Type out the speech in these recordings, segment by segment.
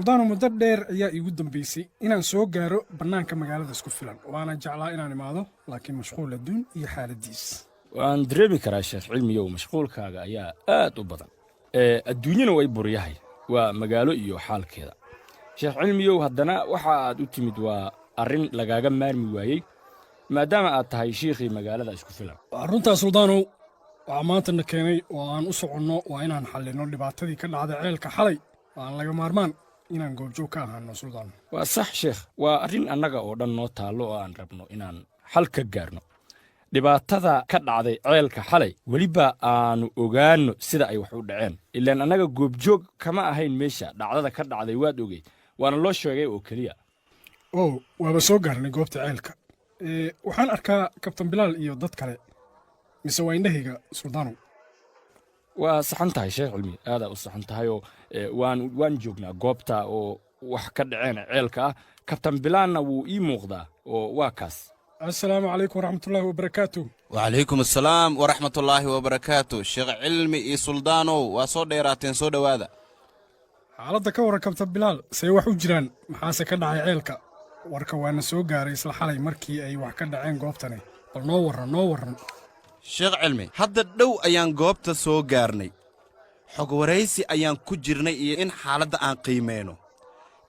سلطان مددير ayaa igu dambeysay inaan soo gaaro banaanka magaalada isku filan waana jeclaa inaan imaado laakiin mashquul aduun iyo xaaladiis waan dareemi karaa sheekh cilmiyow mashquulkaaga ayaa aad u badan adduunyana way buryahay waa magaalo iyo xaalkeeda sheekh cilmiyow haddana waxa aad u timid waa arrin lagaaga maarmi waayey maadaama aad tahay shiikhii magaalada isku filan runtaa suldaanow waxaa maantana keenay oo aan u soconno waa inaan xallino dhibaatadii ka dhacday ceelka xalay waan laga maarmaan inaan goobjoog ka ahaano suldaan waa sax sheekh waa arrin annaga oo dhan noo taallo oo aan rabno inaan xal ka gaarno dhibaatada ka dhacday ceelka xalay weliba aanu ogaanno sida ay wax u dhaceen ilaan annaga goobjoog kama ahayn meesha dhacdada ka dhacday waad ogey waana loo sheegay oo keliya waaba soo gaarnay goobta ceelka waxaan arkaa kabtan bilaal iyo dad kale mise waa indhahayga suldaanow waa saxan tahay sheekh cilmi aadaa u saxan tahayoo waan joognaa goobta oo wax ka dhaceen ceelka ah kabtan bilaalna wuu ii muuqdaa oo waa kaas السلام عليكم ورحمة الله وبركاته. وعليكم السلام ورحمة الله وبركاته. شيخ علمي سلطانو وصو ديراتين سو دوادا حالدا كورا كابتن بلال سي wax u jiraan maxaase ka dhacay ceelka warka waana soo gaaray isla xalay markii ay wax ka dhaceen goobtani bal noo waran sheekh cilmi hadda dhow ayaan goobta soo gaarnay xog waraysi ayaan ku jirnay iyo in xaaladda aan qiimeeno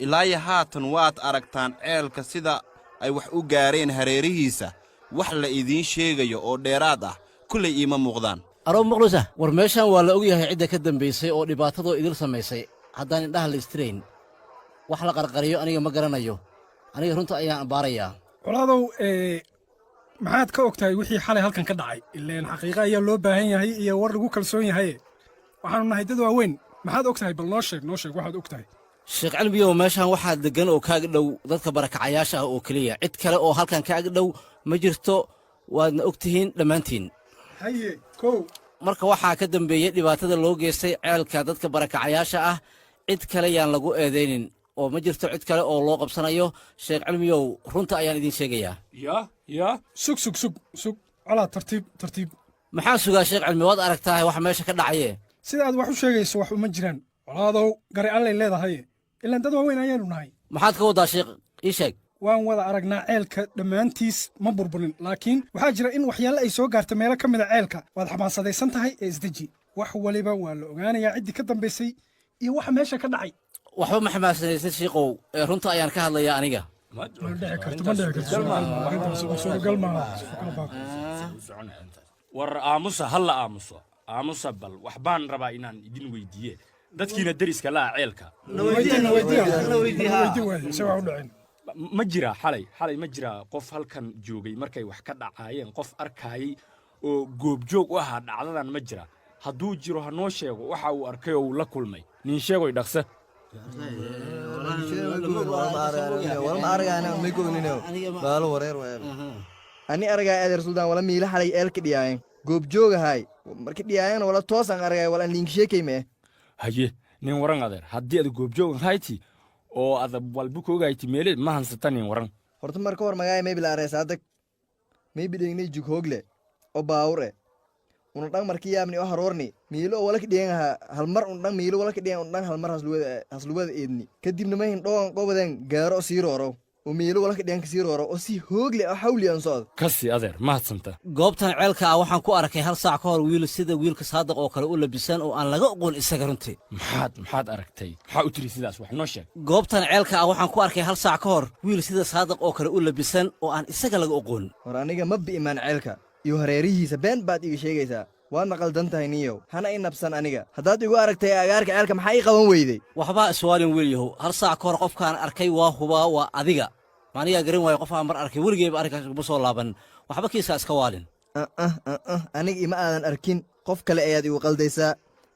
ilaa haatan waad aragtaan ceelka sida ay wax u gaareen hareerihiisa wax la idiin sheegayo oo dheeraad ah kullay iima muuqdaan aroo muqlusa war meeshan waa la og yahay cidda ka dambaysay oo dhibaatadoo idil samaysay haddaan indhaha la istirayn wax la qarqariyo aniga ma garanayo aniga runta ayaan ambaarayaa colaadow maxaad ka og tahay wixii xalay halkan ka dhacay ileen xaqiiqa ayaa loo baahan yahay iyo war lagu kalsoon yahay waxaanu nahay dad waaweyn maxaad og tahay bal noo sheeg waxaad og tahay sheekh cilmiyow meeshaan waxaa deggan oo kaaga dhow dadka barakacayaasha ah oo keliya cid kale oo halkan kaaga dhow ma jirto waadna og tihiin dhammaantiin haye kow marka waxaa ka dambeeyey dhibaatada loo geystay ceelka dadka barakacayaasha ah cid kale yaan lagu eedaynin oo ma jirto cid kale oo loo qabsanayo sheekh cilmiyow runta ayaan idiin sheegayaa yaa sug calaa tartiib maxaa sugaa sheekh cilmi waad aragtaa wax meesha ka dhacaye sida aad wax u sheegayso wax uma jiraan colaadow gari allay leedahay ilaan dad waaweyn ayaanu nahay maxaad ka waddaa sheekh ii sheeg waan wada aragnaa ceelka dhammaantiis ma burburin laakiin waxaa jira in waxyaale ay soo gaarta meelo ka mida ceelka waad xamaasadaysan tahay ee isdeji wax waliba waa la ogaanayaa ciddii ka dambaysay iyo waxa meesha ka dhacay waxba ma xamaasanaysan shiiqow ee runta ayaan ka hadlayaa aniga war halla aamusa bal waxbaan rabaa inaan idin weydiiye dadkiina deriska la'a ceelka ma jiraa xalay ma jiraa qof halkan joogay markay wax ka dhacaayeen qof arkaayey oo goobjoog u ahaa dhacdadan ma jira hadduu jiro ha noo sheego waxa uu arkay oo uu la kulmay nin sheegoy dhaqse ani aragay adeer suldaan wala miila xalay eelka dhiyaayen goobjoogahay marka dhiyaayana wala toosaan aragay wala liinkisheekaymee haye nin waran adeer haddii aad goobjoogan hayti oo aad walba ka ogayti meeleed ma hansata nin waran horta marka hor magaaya maybi la areesaadag maybi dheegnay jug hoogle oo baawur una dhan marki yaabni oo haroorni miilo oo wala ka dhiyan halmar un dhan miilo wala ka dhiyan un dhan halmar hasluwada eedni kadibna mahin dhoon qobaden gaaro oo sii roorow oo miilo wala ka dhiyan ka sii roorow oo si hoogle oo xawli aan socdo kasi adeer mahadsanta goobtan ceelka ah waxaan ku arkay hal saac ka hor wiil sida wiilka saadiq oo kale u labisan oo aan laga oqoon isaga runtii maxaad aragtay maxaa u tiri sidaas wax noo sheeg goobtan ceelka ah waxaan ku arkay hal saac ka hor wiil sida saadiq oo kale u labisan oo aan isaga laga oqoon hor aniga ma bi'imaan ceelka iyo hareerihiisa been baad iga sheegaysaa waadna qaldan tahay niyow hana i nabsan aniga haddaad igu aragtay agaarka ceelka maxaa ii qaban weyday waxbaa iswaalin wiilyahow hal saac ka hor qofkaan arkay waa hubaa waa adiga maanigaa garan waayo qof aan mar arkay weligeyba arrinkaas kuma soo laaban waxba kiisaa iska waalin aniga ima aadan arkin qof kale ayaad igu qaldaysaa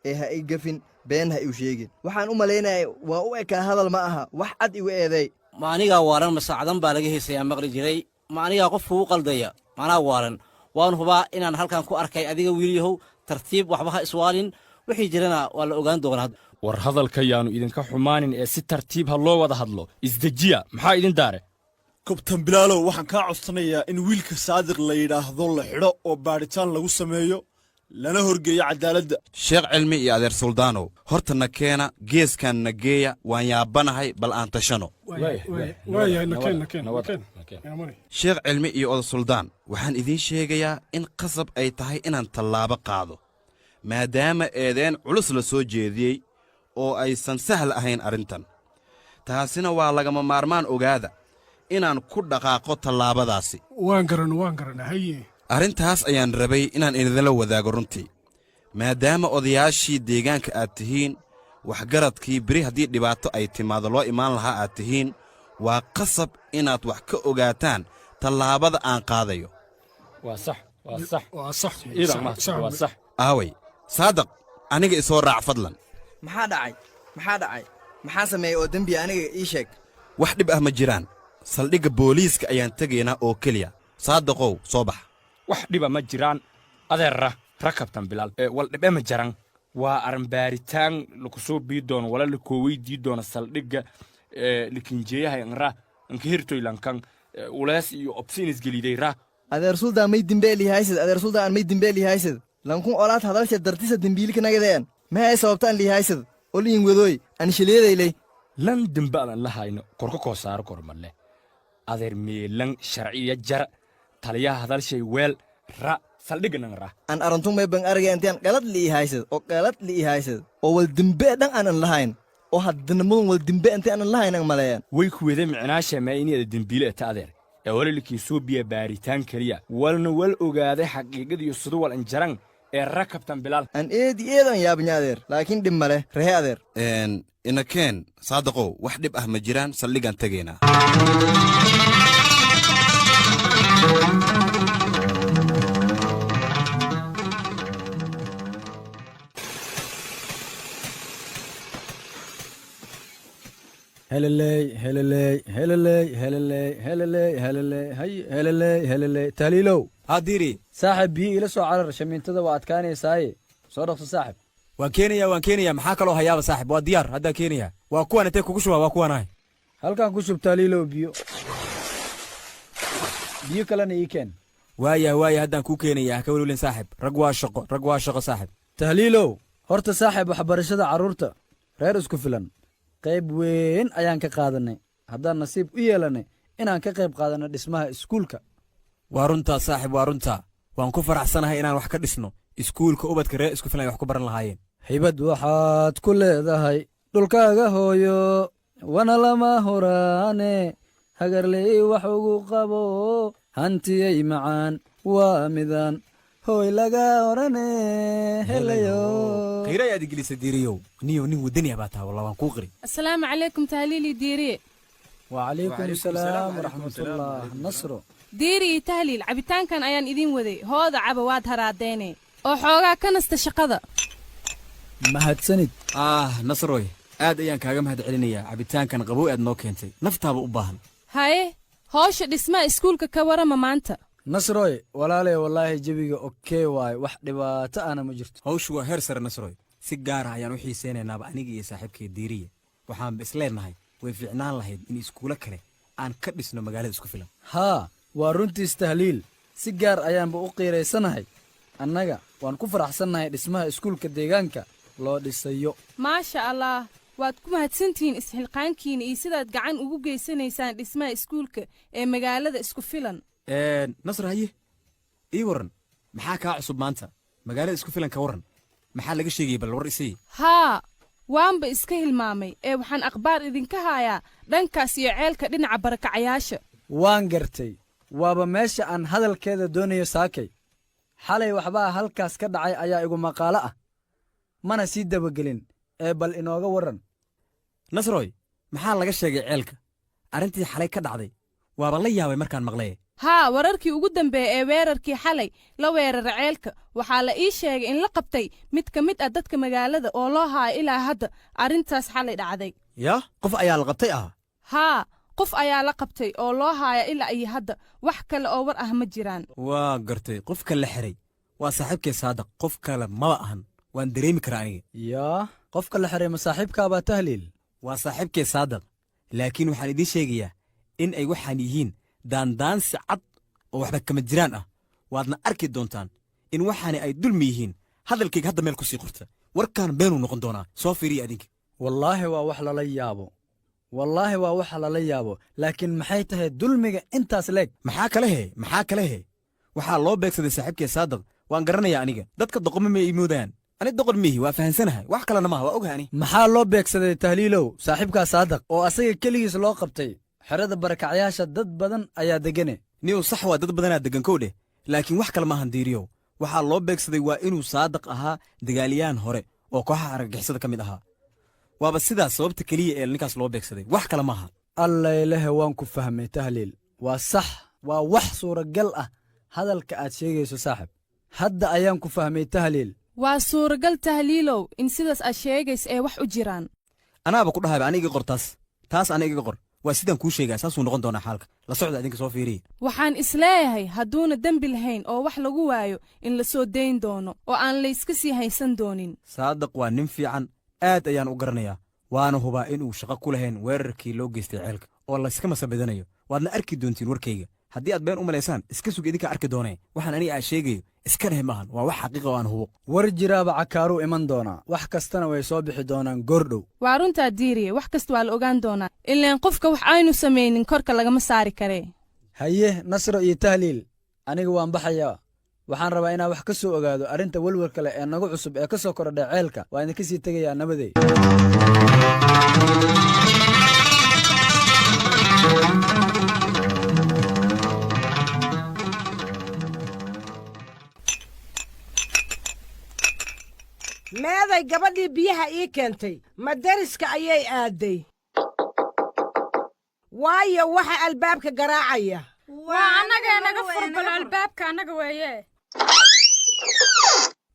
ee ha ii gafin been ha iu sheegin waxaan u malaynayay waa u ekaa hadal ma aha wax cad igu eeday ma anigaa waalan masaacadan baa laga heesayaa maqli jiray ma anigaa qofku u qaldaya maanaa waalan waan hubaa inaan halkan ku arkay adiga wiilyahow tartiib waxba ha iswaalin wixii jirana waa la ogaan doonaa war hadalka yaanu idinka xumaanin ee si tartiib ha loo wada hadlo isdejiya maxaa idin daare kabtan bilaalow waxaan kaa codsanayaa in wiilka saadiq la yidhaahdo la xidho oo baadhitaan lagu sameeyo lana horgeeyo cadaaladda. sheekh cilmi iyo adeer suldaanow hortana keena geeskanna geeya waan yaabanahay bal aan tashano waayahay nakeen sheekh cilmi iyo oda suldaan waxaan idiin sheegayaa in qasab ay tahay inaan tallaabo qaado maadaama eedeen culus la soo jeediyey oo aysan sahl ahayn arrintan taasina waa lagama maarmaan ogaada inaan ku dhaqaaqo tallaabadaasi waan garana haye arrintaas ayaan rabay inaan idinla wadaago runtii maadaama odayaashii deegaanka aad tihiin waxgaradkii beri haddii dhibaato ay timaado loo imaan lahaa aad tihiin waa qasab inaad wax ka ogaataan tallaabada aan qaadayo waa sax aaway saadaq aniga isoo raac fadlan maxaa dhacay maxaa sameeyey oo dembi aniga ii sheeg wax dhib ah ma jiraan saldhigga booliiska ayaan tegaynaa oo keliya saadaqow soo bax wax dhiba ma jiraan adeerra rakabtan bilaal wal dhibe ma jaran waa aranbaaritaan laku soo bii doono wala lakoo weydii doono saldhigga likinjeeyaha inra anka hirtoylankan ulees iyo obsinis gelidayra adeer suldaan may dimbeelihaysad lankun olaad hadalsha dartisa dembiilika nagadeen maxay sababtaan liihaysad oo liin wadooy aan shiliyadeyley lan dembe adan la hayno korka koo saaro kormalle adeer meelan sharciya jar taliyaha hadalshay weel ra saldhigganan ra aan arantun may ban arga intaan qalad liihaysad oo wal dembe dhan aanan lahayn oo haddana mudan wal dembe inta aanan lahayn aan maleeyaan way kuwede micnaasha maa inayada dembiile eta adeer ee walalikii soo biya baaritaan keliya walna wal ogaaday xaqiiqadiyo sida wal injaran ee rakabtan bilaal aan eedan yaabanya adeer laakiin dhib male rehe adeer inakeen saadaqow wax dhib ah ma jiraan saldhiggaan tegaynaa tahliilow haddiri saaxib biyo ila soo carar shamiintada waa adkaanaysaaye soo dhaqso saaxib waan keenaya maxaa kaloo hayaaba saaxib waa diyaar haddaan keenaya waa kuwan intee kugu shuba waa kuwanahay halkan ku shub tahliilow biyo kalena ii keen waaya haddaan kuu keenaya ha ka welwelin saaxib rag waa shaqo saaxib tahliilow horta saaxib waxbarashada carruurta reer isku filan qayb weyn ayaan ka qaadannay haddaan nasiib u yeelannay inaan ka qayb qaadanno dhismaha iskuulka waa runtaa saaxib waa runtaa waan ku faraxsanahay inaan wax ka dhisno iskuulka ubadka reer isku filan ay wax ku baran lahaayeen hibad waxaad ku leedahay dhulkaaga hooyo wana lama huraane hagarley wax ugu qabo hantiyay macaan waa midaan hooy laga orane helayo khayra ayaad igilisa diiriyow niyo nin wadani ah baa taha walla waan kuu qiri asalaamu calaykum tahliili diiriye wacalaykum asalaam waraxmatullah nasro diiri iyo tahliil cabitaankan ayaan idiin waday hooda caba waad haraadeene oo xoogaa ka nasta shaqada mahadsanid nasroy aad ayaan kaaga mahad celinayaa cabitaankan qabow aad noo keentay naftaaba u baahan haye howsha dhismaha iskuulka ka warama maanta nasroy walaaley wallaahi jebiga okey waaye wax dhibaato ahna ma jirto hawshu waa heer sare nasroy si gaar ah ayaan u xiisaynaynaba aniga iyo saaxiibkay diiriya waxaanba isleennahay way fiicnaan lahayd in iskuulo kale aan ka dhisno magaalada isku filan haa waa runtiis tahliil si gaar ayaanba u qiiraysanahay annaga waan ku faraxsannahay dhismaha iskuulka deegaanka loo dhisayo maasha allah waad ku mahadsantihiin isxilqaankiina iyo sidaad gacan ugu geysanaysaan dhismaha iskuulka ee magaalada isku filan nasr haye ii warran maxaa kaa cusub maanta magaalada isku filan ka warran maxaa laga sheegayay bal war isii haa waanba iska hilmaamay ee waxaan akhbaar idinka haayaa dhankaas iyo ceelka dhinaca barakacayaasha waan gartay waaba meesha aan hadalkeeda doonayo saakay xalay waxbaa halkaas ka dhacay ayaa igu maqaalo ah mana sii dabagelin ee bal inooga warran nasroy maxaa laga sheegay ceelka arrintii xalay ka dhacday waaba la yaabay markaan maqlaye haa wararkii ugu dambeeya ee weerarkii xalay la weerara ceelka waxaa la ii sheegay in la qabtay mid ka mid ah dadka magaalada oo loo haayo ilaa hadda arrintaas xalay dhacday yaa qof ayaa la qabtay haa qof ayaa la qabtay oo loo haaya ilaa iyo hadda wax kale oo war ah ma jiraan waa gartay qofka la xiray waa saaxiibkay saadaq qof kale maba ahan waan dareemi karaa aniga yaa qofka la xiray ma saaxiibkaabaa tahliil waa saaxiibkay saadaq laakiin waxaan idiin sheegayaa in ay waxaan yihiin daandaansi cad oo waxba kama jiraan ah waadna arki doontaan in waxaani ay dulmi yihiin hadalkayga hadda meel ku sii qorta warkaan beenuu noqon doonaa soo fiiriya adinka wallaahi waa wax lala yaabo wallaahi waa wax lala yaabo laakiin maxay tahay dulmiga intaas leeg maxaa kale he waxaa loo beegsaday saaxiibkee saadaq waan garanayaa aniga dadka doqoma ma iimoodayaan ani doqon miihi waa fahansanahay wax kalena maaha waa ogahay ani maxaa loo beegsaday tahliilow saaxiibkaa saadaq oo asaga keligiis loo qabtay xerada barakacyaasha dad badan ayaa degane niyow sax waa dad badanaa degan kow dheh laakiin wax kale maahan diiriyow waxaa loo beegsaday waa inuu saadaq ahaa dagaaliyaan hore oo kooxaha argagixisada ka mid ahaa waaba sidaas sababta keliya ee ninkaas loo beegsaday wax kale maaha allailehe waan ku fahmay tahliil waa sax waa wax suuragal ah hadalka aad sheegayso saaxib hadda ayaan ku fahmay tahliil waa suuragal tahliilow in sidaas aad sheegaysa ee wax u jiraan anaaba ku dhahayba ani iga qor taas ana iga qor waa sidaan kuu sheegaa saasuu noqon doonaa xaalka la socda idinka soo fiiriya waxaan isleeyahay hadduuna dembi lahayn oo wax lagu waayo in la soo dayn doono oo aan layska sii haysan doonin saadaq waa nin fiican aad ayaan u garanayaa waana hubaa inuu shaqo ku lahayn weerarkii loo geystay ceelka oo layska masabadanayo waadna arki doontiin warkayga haddii aad been u malaysaan iska sug idinkaa arki doonee waxaan aniga aa sheegayo iska dheh maahan waa wax xaqiiqa oo aan hubo war jiraaba cakaaruu iman doonaa wax kastana way soo bixi doonaan goordhow waa runtaa diiriye wax kasta waa la ogaan doonaa ilaan qofka wax aynu samaynin korka lagama saari karee haye nasro iyo tahliil aniga waan baxayaa waxaan rabaa inaan wax ka soo ogaado arrinta welwelka leh ee nagu cusub ee ka soo kordhay ceelka waa idinka sii tegayaa nabadey meeday gabadhii biyaha ii keentay madariska ayay aadday waayo waxa albaabka garaacaya waa annagee naga furbal albaabka annaga weeye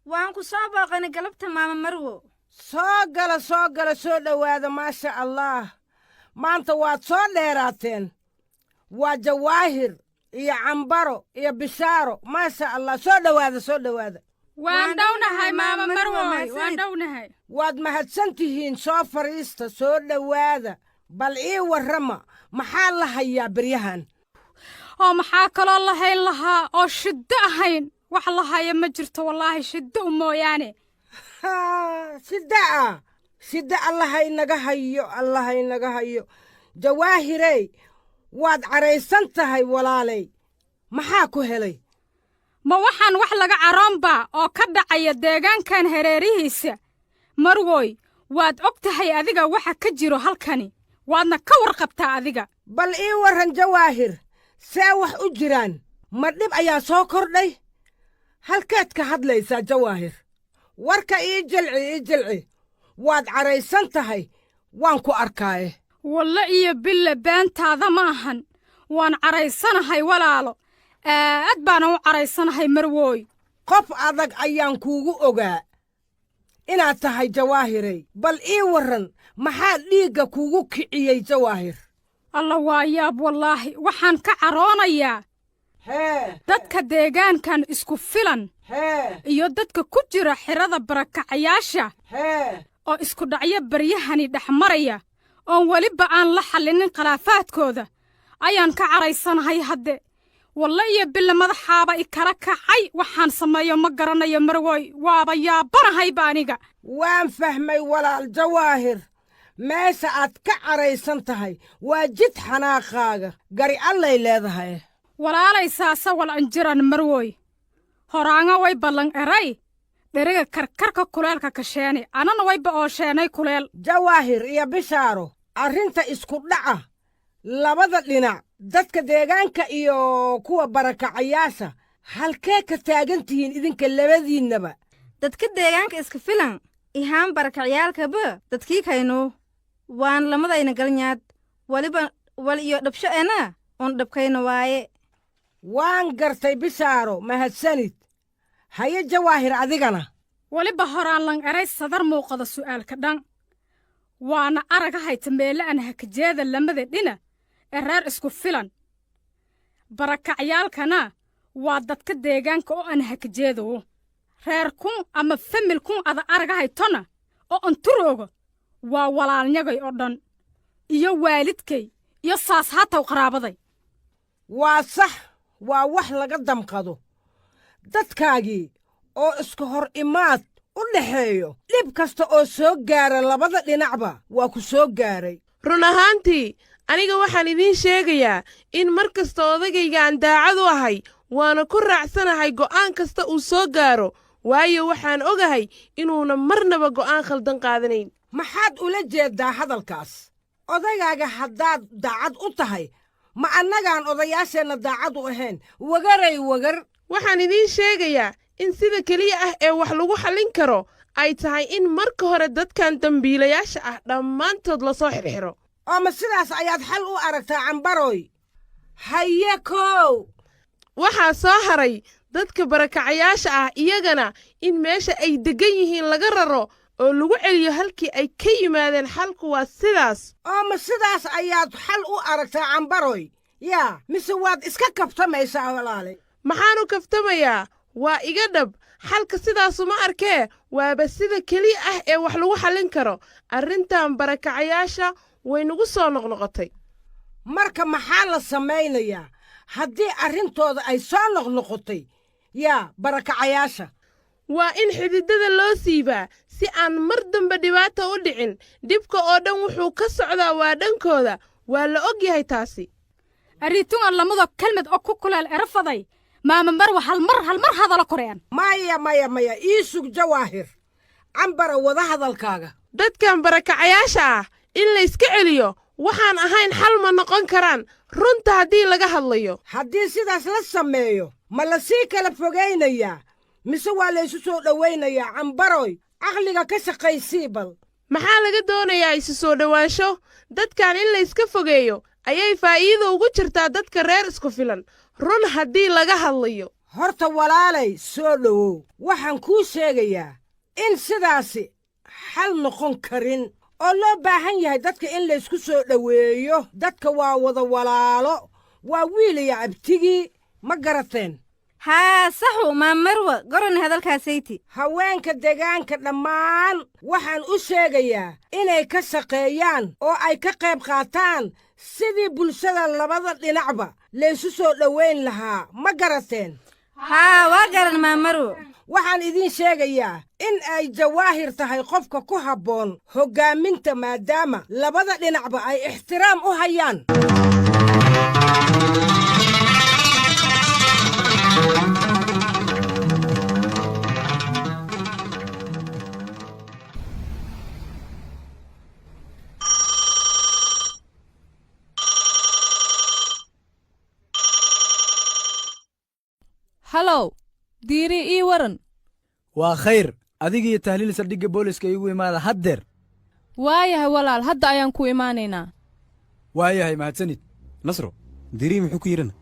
waan ku soo booqanay galabta maama marwo soo gala soo dhowaada maasha allaah maanta waad soo dheeraateen waa jawaahir iyo cambaro iyo bishaaro maasha allah soo dhowaada waan dhownahay maama marwoy waan dhownahay waad mahadsan tihiin soo fadhiista soo dhowaada bal ii warrama maxaa la hayaa beryahan oo maxaa kaloo lahayn lahaa oo shiddo ahayn wax la haya ma jirto wallaahi shiddo u mooyaane shiddo allahaynaga hayo jawaahirey waad caraysan tahay walaalay maxaa ku helay ma waxaan wax laga caroonba oo ka dhacaya deegaankan hareerihiisa marwoy waad og tahay adiga waxa ka jiro halkani waadna ka warqabtaa adiga bal ii warran jawaahir see wax u jiraan ma dhib ayaa soo kordhay halkeed ka hadlaysaa jawaahir warka ii jilci waad caraysan tahay waan ku arkaaye walle iyo bille beentaada ma ahan waan caraysanahay walaalo aad baanan u caraysanahay marwooy qof adag ayaan kuugu ogaa inaad tahay jawaahirey bal ii warran maxaa dhiigga kuugu kiciyey jawaahir alla waa yaab wallaahi waxaan ka caroonayaa dadka deegaankan isku filan iyo dadka ku jira xerada barakacayaasha oo isku dhacyo baryahani dhex maraya oon weliba aan la xallinin khilaafaadkooda ayaan ka caraysanahay hadde walle iyo bille madaxaaba i kala kacay waxaan sameeyo ma garanayo marwoy waaba yaabanahayba aniga waan fahmay walaal jawaahir meesha aad ka caraysan tahay waa jid xanaaqaaga gari allay leedahay walaalay saasa wal anjiran marwoy horaanga way ballan eray dheriga karkarka kuleelka kasheeni anana wayba oosheenay kuleel jawaahir iyo bishaaro arrinta isku dhaca labada dhinac dadka deegaanka iyo kuwa barakacayaasha halkee ka taagan tihiin idinka labadiinnaba dadka deegaanka iska filan ihaan barakacayaalkaba dadkii kaynu waan lamadayna galnyaad waliba wal iyo dhabsho ena oon dhabkayna waaye waan gartay bishaaro mahadsanid haye jawaahir adigana weliba horaan lan eray sadar muuqada su'aalka dhan waana aragahayta meele aan hakajeeda lamada dhina ee reer isku filan barakacyaalkana waa dadka deegaanka oo aan hakajeedowo reer kun ama famil kun ada aragahaytona oo anturooga waa walaalnyagay oo dhan iyo waalidkay iyo saas haataw qaraabaday waa sax waa wax laga damqado dadkaagii oo iska hor imaad u dhexeeyo dhib kasta oo soo gaara labada dhinacba waa ku soo gaaray run ahaantii aniga waxaan idiin sheegayaa in mar kasta odagayga aan daacad u ahay waana ku raacsanahay go'aan kasta uu soo gaaro waayo waxaan ogahay inuuna marnaba go'aan khaldan qaadanayn maxaad ula jeeddaa hadalkaas odagaaga haddaad daacad u tahay ma annagaan odayaasheenna daacad u ahayn wagaray wagar waxaan idiin sheegayaa in sida keliya ah ee wax lagu xallin karo ay tahay in marka hore dadkan dembiilayaasha ah dhammaantood la soo xirxiro oo ma sidaas ayaad xal u aragtaa cambaroy haye kow waxaa soo haray dadka barakacayaasha ah iyagana in meesha ay deggan yihiin laga raro oo lagu celiyo halkii ay ka yimaadeen xalku waa sidaas oo ma sidaas ayaad xal u aragtaa cambaroy yaa mise waad iska kabtamaysaa walaale maxaanu kaftamayaa waa iga dhab xalka sidaasuma arkee waaba sida keliya ah ee wax lagu xallin karo arrintan barakacayaasha way nagu soo noqnoqotay marka maxaa la samaynayaa haddii arrintooda ay soo noqnoqotay yaa barakacayaasha waa in xididada loo siibaa si aan mar dambe dhibaata u dhicin dhibka oo dhan wuxuu ka socdaa waa dhankooda waa la og yahay taasi arrintungan lamada kelmad oo ku kuleel erafaday maama marwa halmar hadala koreen maya ii sug jawaahir cambara wada hadalkaaga dadkan barakacayaasha ah in la iska celiyo waxaan ahayn xal ma noqon karaan runta haddii laga hadlayo haddii sidaas la sameeyo ma la sii kala fogaynayaa mise waa laysu soo dhowaynayaa cambaroy caqliga ka shaqaysii bal maxaa laga doonayaa isu soo dhowaansho dadkan in la iska fogeeyo ayay faa'iido ugu jirtaa dadka reer isku filan run haddii laga hadlayo horta walaalay soo dhowow waxaan kuu sheegayaa in sidaasi xal noqon karin oo loo baahan yahay dadka in laysku soo dhoweeyo dadka waa wada walaalo waa wiil iyo abtigii ma garateen haa saxu maamarwa gorani hadalkaasayti haweenka deegaanka dhammaan waxaan u sheegayaa inay ka shaqeeyaan oo ay ka qayb qaataan sidii bulshada labada dhinacba laysu soo dhowayn lahaa ma garateen haa waa garan maamarwo waxaan idiin sheegayaa in ay jawaahir tahay qofka ku habboon hoggaaminta maadaama labada dhinacba ay ixtiraam u hayaan halow diiri ii waran waa khayr adigiiyo tahliil saldhigga booliska iigu imaada haddeer waayahay walaal hadda ayaan ku imaanaynaa waayahay mahadsanid nasro diirii muxuu ku yidhana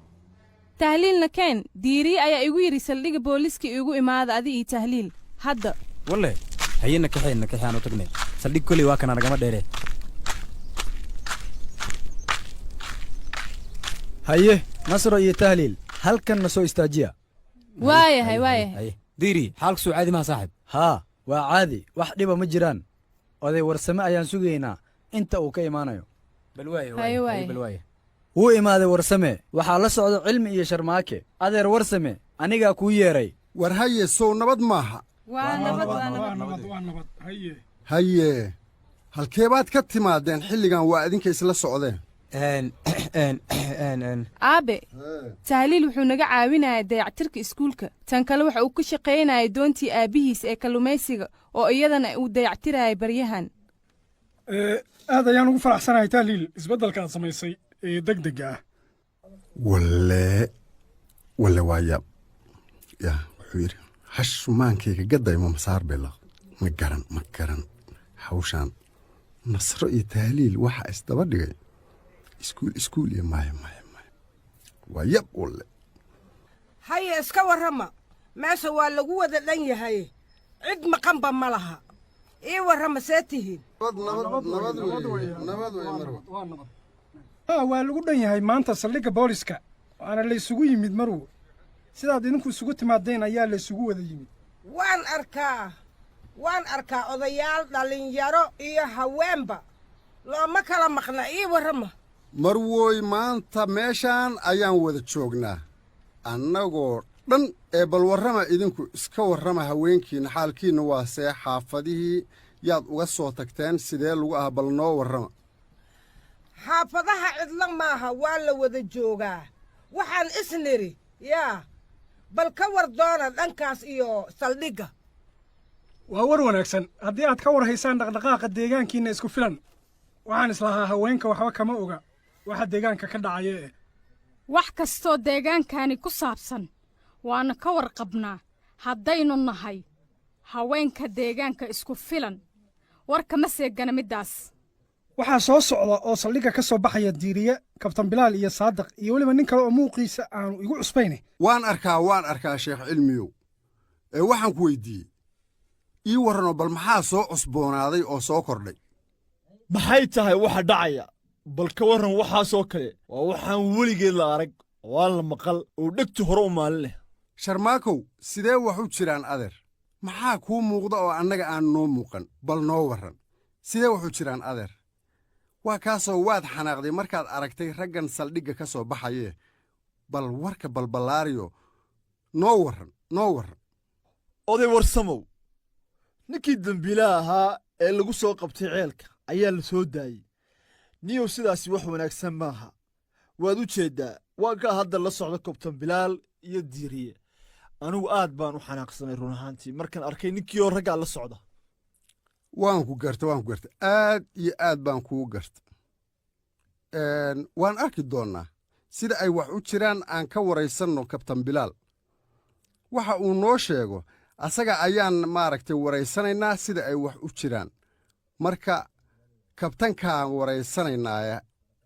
tahliilna keen diirii ayaa igu yidhi saldhigga booliska iigu imaada adi iyo tahliil hadda walle haye nakaxi aan u tagnay saldhig koley waa kana nagama dheeree haye nasro iyo tahliil halkan na soo istaajiya waayahay diiri xaalku soo caadi maha saaxib haa waa caadi wax dhiba ma jiraan oday warsame ayaan sugaynaa inta uu ka imaanayo bal waaye wuu imaaday warsame waxaa la socda cilmi iyo sharmaake adeer warsame anigaa kuu yeedhay war haye sow nabad maaha haye halkee baad ka timaadeen xilligan waa idinka isla socdeen aabe tahliil wuxuu naga caawinayay dayactirka iskuulka tan kale waxa uu ka shaqaynayay doontii aabbihiis ee kalluumaysiga oo iyadana uu dayactirayay baryahan aad ayaan ugu faraxsanahay tahliil isbeddelkaad samaysay ee degdega ah walle waa yaab yaa wuxuu yidhi hash maankayga gaddaymo masaar bela ma garan hawshaan nasro iyo tahliil waxaa isdaba dhigay iskuul iyo maya waa yab walle haye iska warrama meesha waa lagu wada dhan yahay cid maqanba ma laha ii warrama see tihiin waa lagu dhan yahay maanta saldhigga booliska waana laysugu yimid marwo sidaad idinku isugu timaadeen ayaa laysugu wada yimid waan arkaa odayaal dhallinyaro iyo haweenba looma kala maqna ii warrama marwooy maanta meeshaan ayaan wada joognaa annagoo dhan ee bal warrama idinku iska warrama haweenkiinna xaalkiinna waa see xaafadihii yaad uga soo tagteen sidee lagu ah bal noo warrama xaafadaha cidlo maaha waa la wada joogaa waxaan isnidhi yaa bal ka war doona dhankaas iyo saldhigga waa war wanaagsan haddii aad ka war haysaan dhaqdhaqaaqa deegaankiinna isku filan waxaan islahaa haweenka waxba kama oga waxa deegaanka ka dhacaya eh wax kastoo deegaankani ku saabsan waana ka warqabnaa haddaynu nahay haweenka deegaanka isku filan war kama seegana middaas waxaa soo socda oo saldhigga ka soo baxaya diiriye kabtan bilaal iyo saadiq iyo weliba nin kale oo muuqiisa aanu igu cusbayne waan arkaa sheekh cilmiyow ee waxaan ku weyddiiyey ii warranoo bal maxaa soo cusboonaaday oo soo kordhay maxay tahay waxa dhacaya bal ka warran waxaasoo kale waa waxaan weligeed la arag waa la maqal oo dhegtu hore u maalin leh sharmaakow sidee wax u jiraan adeer maxaa kuu muuqda oo annaga aan noo muuqan bal noo warran sidee wax u jiraan adeer waa kaasoo waad xanaaqday markaad aragtay raggan saldhigga ka soo baxayee bal warka balballaariyo noo warran oday warsamow ninkii dembiilaha ahaa ee lagu soo qabtay ceelka ayaa la soo daayey niyow sidaasi wax wanaagsan maaha waad u jeeddaa waa kaa hadda la socda kabtan bilaal iyo diiriye anigu aad baan u xanaaqsanay run ahaantii markaan arkay ninkii oo raggaa la socda waan ku garta aad iyo aad baan kuu garta waan arki doonnaa sida ay wax u jiraan aan ka waraysanno kabtan bilaal waxa uu noo sheego asaga ayaan maaragtay waraysanaynaa sida ay wax u jiraan marka kabtankaan waraysanaynaaye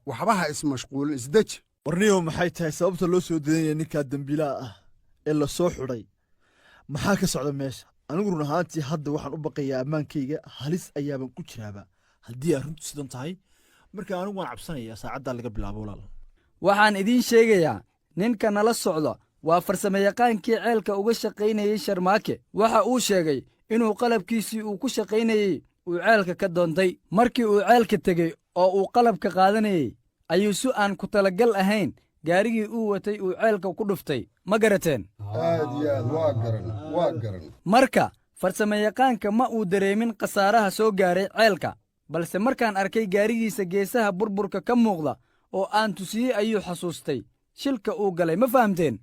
waxba ha ismashquulin isdeji warniyow maxay tahay sababta loo soo dadanaya ninkaa dembiilaha ah ee la soo xudhay maxaa ka socda meesha anigu run ahaantii hadda waxaan u baqayaa ammaankayga halis ayaaban ku jiraaba haddii ay runtu sidan tahay marka anigu waan cabsanayaa saacaddaa laga bilaabo walaal waxaan idiin sheegayaa ninka nala socda waa farsamayaqaankii ceelka uga shaqaynayey sharmaake waxa uu sheegay inuu qalabkiisii uu ku shaqaynayey uu ceelka ka doontay markii uu ceelka tegey oo uu qalabka qaadanayey ayuu si aan ku talagal ahayn gaarigii uu watay uu ceelka ku dhuftay ma garateen aad iyo aad waa garan marka farsamayaqaanka ma uu dareemin khasaaraha soo gaaray ceelka balse markaan arkay gaarigiisa geesaha burburka ka muuqda oo aan tusiyey ayuu xasuustay shilka uu galay ma fahamteen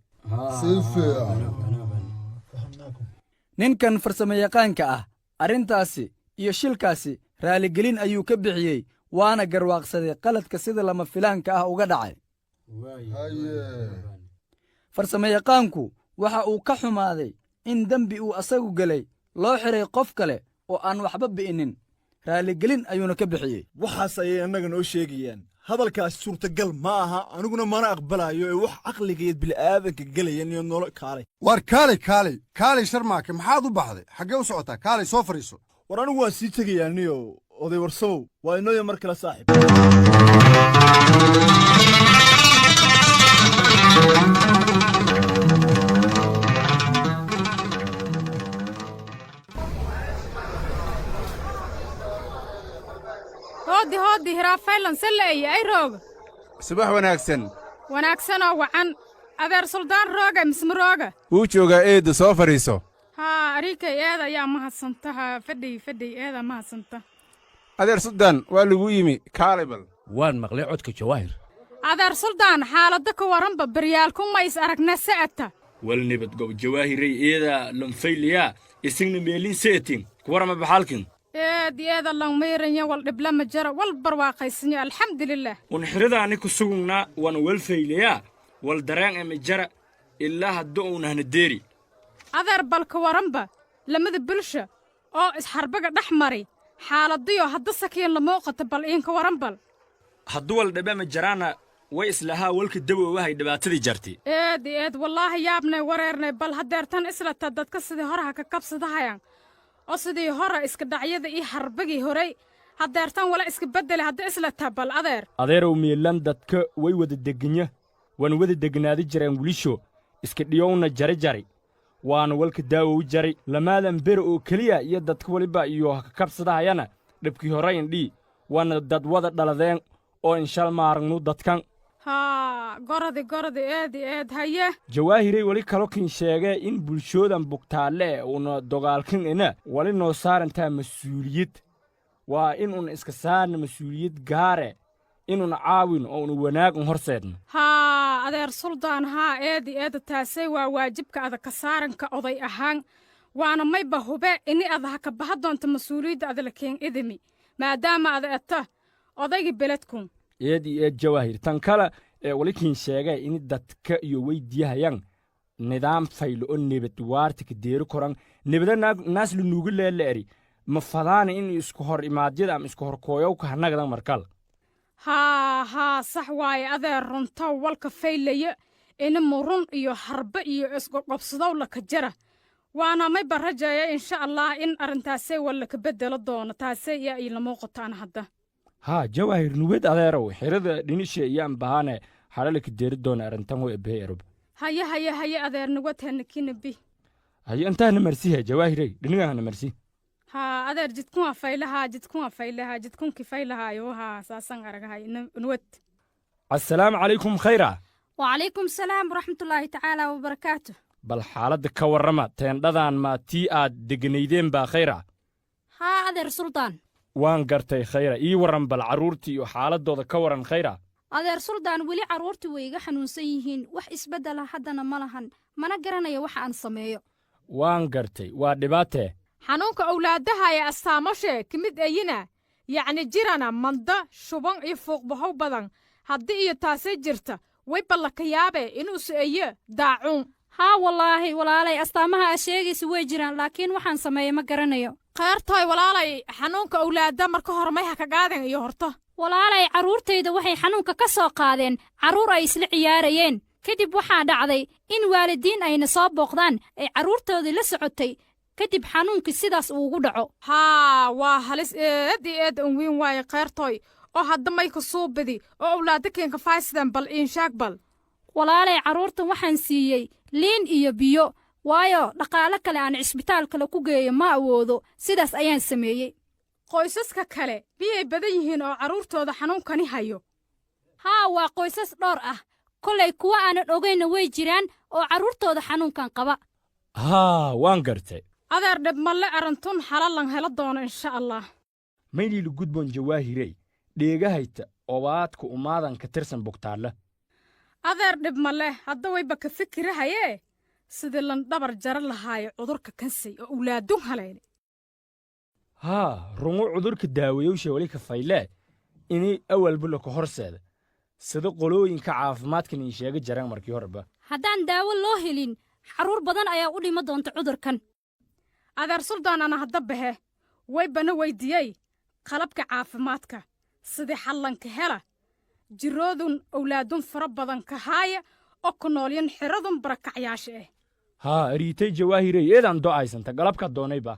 ninkan farsamayaqaanka ah arrintaasi iyo shilkaasi raaligelin ayuu ka bixiyey waana garwaaqsaday qaladka sida lama filaanka ah uga dhacay farsamayaqaanku waxa uu ka xumaaday in dembi uu asagu gelay loo xiray qof kale oo aan waxba bi'inin raaligelin ayuuna ka bixiyey waxaas ayay annaga noo sheegayaan hadalkaas suurtagal ma aha aniguna mana aqbalayo ee wax caqligeed bil'aadanka gelayan iyo nolo kaalay war kaalay sharmaake maxaad u baxday xaggee u socotaa kaalay soo fadhiiso war anigu waan sii tegayaa niyo oday warsamow waa inooya mar kale saaxiib hooddi hiraafaylan salleeye ay rooga subax wanaagsanoo wacan adeer suldaan rooga misma rooga wuu joogaa eedda soo fadhiiso haa arikay eeda ayaa mahadsantaha fadhay eeda mahadsanta adeer suldaan waa lagu yimi kaalibal waan maqlay codka jawaahir adeer suldaan xaaladda ka waranba baryaalku ma is aragna sa'ata wal nibadgob jawaahiray eeda lanfayliyaa isagna meelin seetin kuwarama baxaalkin eeda langmayranya wal dhiblama jara wal barwaaqaysanya alxamdulilah unxiradaani ku sugugnaa wana walfayliyaa wal dareen ema jara ilaa hadda uunahna deeri adeer balka waranba lamada bulsha oo isxarbaga dhex maray xaaladiyo hadda sakiin la muuqata bal iinka waranbal hadduu wal dhibama jaraana way islahaa walka dawoowahay dhibaatadii jartay eed wallaahi yaabnay wareernay bal haddeertan islata dadka sidii horaha ka kabsadahayaan oo sidii hore iska dhacyada ii harbagii horey haddeertan wala iska beddele hadda islata bal adeerow miilan dadka way wada deganya waan wada degnaadi jareen wilisho iska dhiyowna jari waana walka daawow jaray lamaadan bere oo keliya iyo dadka weliba iyo ka kabsadahayana dhibkii hore indhii waana dad wada dhaladeen oo inshal maaragnu dadkan haa gorodi eed haye jawaahiray weli kalokin sheegee in bulshoodan bugtaalle uuna dogaalkin ina wali noo saarantaa mas-uuliyad waa inuuna iska saarna mas-uuliyad gaare inuuna caawin oo una wanaag un horseedno haa adeer suldaan haa eeda taasay waa waajibka ada ka saaranka oday ahaan waana mayba hube ini ada ha ka baha doonta mas-uuliyadda ada lakeen idimi maadaama ada eta odayga beledkun eed jawaahir tan kale walikin sheegay in dadka iyo weydiyahayan nidaam faylo oo nebad waartika deeri koran nebada naas lunuugu leeleeri ma fadaana in isku hor imaadyada ama isku hor kooyowka hanagdan markal haa sax waaye adeer runta walka faylaya ina murun iyo harba iyo isqoqobsadow laka jara waana mayba rajeeya insha allah in arrintaasay walla ka beddelo doono taasay yaa iila muuqataan hadda haa jawaahir nuwed adeerow xirada dhinisha iyaan bahane xalalaka deeri doona arrintan way ebehe erub haye adeer nuwad hanakinabi haye intaana marsiha jawaahiray dhinigahana marsi haa adeer jidkun faylahaa jidkunki faylahaayo haa saasan aragahay nuwad assalaamu calaykum khayra wacalaykum salaam waraxmatullaahi tacaala wabarakaatu bal xaaladda ka warrama teendhadan ma tii aad deganaydeen baa khayra haa adeer suldaan waan gartay khayra ii warran bal carruurtii iyo xaaladdooda ka warran khayra adeer suldaan weli carruurtii way iga xanuunsan yihiin wax isbeddela haddana ma lahan mana garanayo waxa aan sameeyo waan gartay waa dhibaatee xanuunka owlaadaha ee astaamashe ka mid ayina yacni jirana manda shuban iyo fuuqbahow badan haddii iyo taasay jirta way ballaka yaabe inuu su'eeyo daacuun haa wallaahi walaalay astaamaha aad sheegaysa way jiraan laakiin waxaan sameeye ma garanayo khayrtoy walaalay xanuunka owlaadda marka hore may ha ka gaadeen iyo horto walaalay carruurtayda waxay xanuunka ka soo qaadeen carruur ay isla ciyaarayeen kadib waxaa dhacday in waalidiin ayna soo booqdaan ay carruurtoodii la socotay kadib xanuunkii sidaas uugu dhaco haa waa halis eed un wiin waaye khayrtoy oo hadda may ku suubidi oo owlaadda keenka faysden bal iinshaag bal walaalay carruurtan waxaan siiyey liin iyo biyo waayo dhaqaale kale aan cisbitaal kale ku geeyo ma awoodo sidaas ayaan sameeyey qoysaska kale miyay badan yihiin oo carruurtooda xanuunkani hayo haa waa qoysas dhowr ah kolay kuwa aanan ogaynna way jiraan oo carruurtooda xanuunkan qaba haa waan gartay adeer dhib malle arintun xalalan hela doono insha allah mayliilu gudboon jawaahirey dheegahayta obaadka umaadan ka tirsan bugtaalle adeer dhib malle hadda wayba ka fikirahayee sidii lan dhabar jara lahaayo cudurka kansay oo owlaadun halayne haa rungu cudurka daawayowsha weli ka faylee inay awalbula ka horseeda sida qolooyinka caafimaadkan ii sheega jaraan markii horeba haddaan daawo loo helin carruur badan ayaa u dhima doonta cudurkan adeer suldaan ana hadda bahe waybana weyddiiyey qalabka caafimaadka sidii xallanka hela jiroodun owlaadun fara badan ka haaya oo ku noolyan xiradun barakacyaasha ah haa ariitay jawaahirey eedaan do'aysanta galabka doonayba